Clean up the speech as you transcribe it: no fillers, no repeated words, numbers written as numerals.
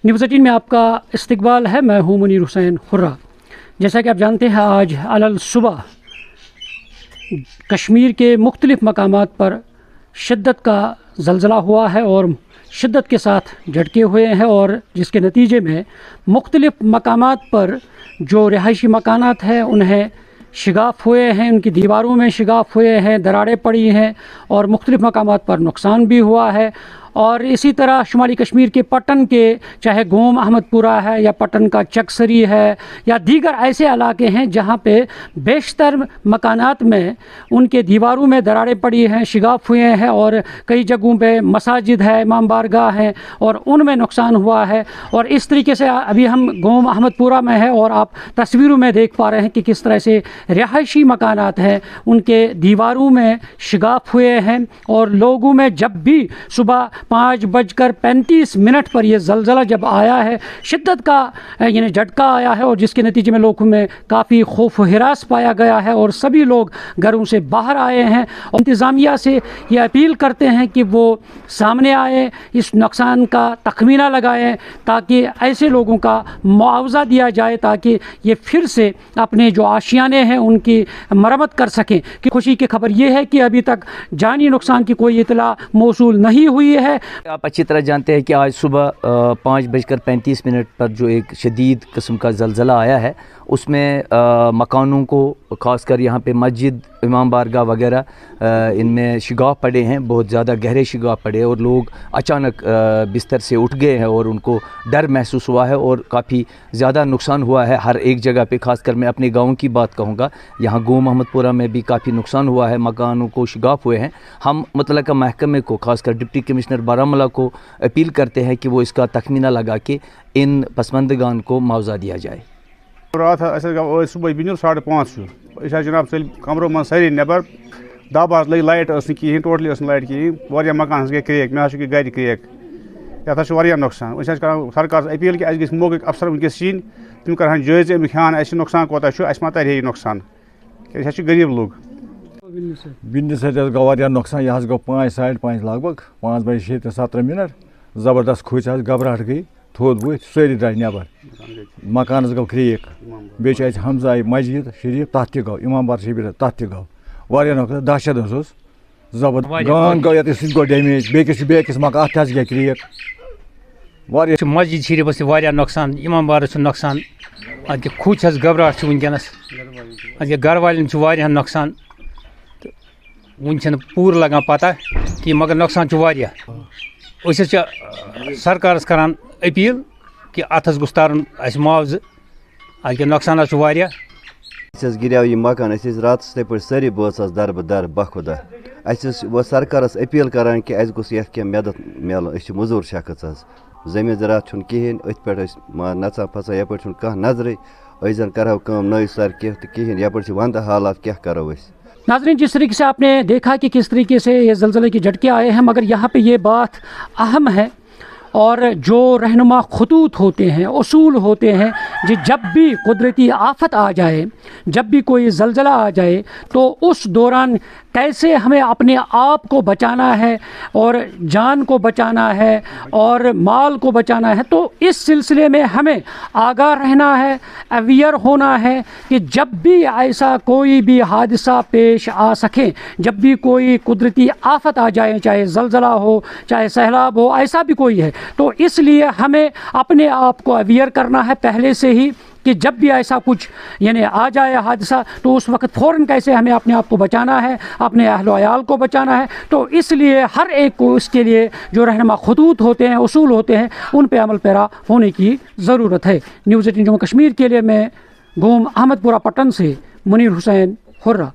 News 18 में आपका इस्तकबाल है। मैं हूँ मुनीर हुसैन हुर्रा। जैसा कि आप जानते हैं, आज अलल सुबह कश्मीर के मुख्तलिफ़ मकामात पर शिद्दत का ज़लज़ला हुआ है और शिद्दत के साथ झटके हुए हैं, और जिसके नतीजे में मुख्तलिफ़ मकामात पर जो रिहायशी मकानात हैं उन्हें शिगाफ हुए हैं, उनकी दीवारों में शिगाफ हुए हैं, दरारें पड़ी हैं और मुख्तलिफ़ मकामात पर नुकसान भी हुआ है। और इसी तरह शुमाली कश्मीर के पटन के, चाहे गोम अहमदपुरा है या पटन का चकसरी है या दीगर ऐसे इलाके हैं जहाँ पे बेशतर मकानात में उनके दीवारों में दरारें पड़ी हैं, शिगाफ हुए हैं, और कई जगहों पे मसाजिद है, इमाम बारगाह हैं और उनमें नुकसान हुआ है। और इस तरीके से अभी हम गोम अहमदपुरा में हैं और आप तस्वीरों में देख पा रहे हैं कि किस तरह से रिहायशी मकानात हैं उनके दीवारों में शिगाफ हुए हैं। और लोगों में जब भी सुबह 5:35 पर यह ज़लज़ला जब आया है, शिद्दत का यानी झटका आया है और जिसके नतीजे में लोगों में काफ़ी खौफ व हिरास पाया गया है और सभी लोग घरों से बाहर आए हैं। और इंतज़ामिया से ये अपील करते हैं कि वो सामने आए, इस नुकसान का तखमीना लगाएं ताकि ऐसे लोगों का मुआवजा दिया जाए ताकि ये फिर से अपने जो आशियाने हैं उनकी मरम्मत कर सकें। कि खुशी की खबर ये है कि अभी तक जानी नुकसान की कोई इतला मौसूल नहीं हुई है। आप अच्छी तरह जानते हैं कि आज सुबह 5:35 पर जो एक शदीद किस्म का ज़लज़ला आया है उसमें मकानों को, ख़ासकर यहाँ पे मस्जिद, इमाम बारगाह वगैरह, इनमें शिगाफ पड़े हैं, बहुत ज़्यादा गहरे शिगाफ पड़े और लोग अचानक बिस्तर से उठ गए हैं और उनको डर महसूस हुआ है और काफ़ी ज़्यादा नुकसान हुआ है हर एक जगह पे। ख़ासकर मैं अपने गाँव की बात कहूँगा, यहाँ गोम अहमदपुरा में भी काफ़ी नुकसान हुआ है, मकानों को शिगाफ हुए हैं। हम मुतलका महकमे को, ख़ासकर डिप्टी कमिश्नर बारामूला को अपील करते हैं कि वो इसका तखमीना लगा के इन पसमंदगान को मुआवजा दिया जाए। रात सुबह बिन 5:30 जनाब चल कमरों मन सारी नबर दब लग लाइट कहें, टोटली लाइट कहें, मकान गई क्रेक, मे गर क्रेक, ये नुकसान। सरकार अपील कि अस मौके अफसर वनकस yin, तम कर जायज़ अमुक ह्यान नुकसान कोता अस मा तरह नुकसान, गरीब लोग। बिन्नी सत गो नुकसान, यह गो 5:30 लगभग 5:17 ज़बरदस्त खुच घबराहट गई, थोद वो सारी द्राय नबर, मकान गो क्रेक, बे हमसाय मस्जिद शरीफ तथ गो, इमाम बार शरीफ तथ गो, नुकसान, दहशत जबरदस्त गान गो, ये गो डैमेज, बेकिस मकान अत गई क्रेक, मस्जिद शरीफ नुकसान, इमाम बार नुकसान, अत खुच घबराहट वनकस, अत घर वाले नुकसान, वन पूर लगान पता कि मगर नुकसान सरकार करान अपील कि अत गोस तरन मुआवज, अत नुकसान गिराव यह मकान, रात पे सारी बस दर बदर बखुदा, वो सरकार अपील करान कि गोस ये मदद मिलन, मजूर शख्स जमीन ज़रात कहें, अथ पे नचा फसा ये कह नजर, जन करो नई सर कहें, ये वंद हालात क्या करो। नाज़रीन, जिस तरीके से आपने देखा कि किस तरीके से ये ज़लज़ले के झटके आए हैं, मगर यहाँ पे ये बात अहम है और जो रहनुमा खतूत होते हैं, उसूल होते हैं, जब भी कुदरती आफत आ जाए, जब भी कोई ज़लज़ला आ जाए तो उस दौरान कैसे हमें अपने आप को बचाना है और जान को बचाना है और माल को बचाना है। तो इस सिलसिले में हमें आगाह रहना है, अवेयर होना है कि जब भी ऐसा कोई भी हादसा पेश आ सके, जब भी कोई कुदरती आफत आ जाए, चाहे ज़लज़ला हो, चाहे सैलाब हो, ऐसा भी कोई है, तो इसलिए हमें अपने आप को अवेयर करना है पहले से ही कि जब भी ऐसा कुछ यानी आ जाए हादसा तो उस वक्त फ़ौरन कैसे हमें अपने आप को बचाना है, अपने अहलो अयाल को बचाना है। तो इसलिए हर एक को इसके लिए जो रहनुमा खतूत होते हैं, उसूल होते हैं, उन पे अमल पैरा होने की ज़रूरत है। न्यूज़ 18 जम्मू कश्मीर के लिए मैं गोम अहमदपुरा पटन से मुनीर हुसैन हुर्रा।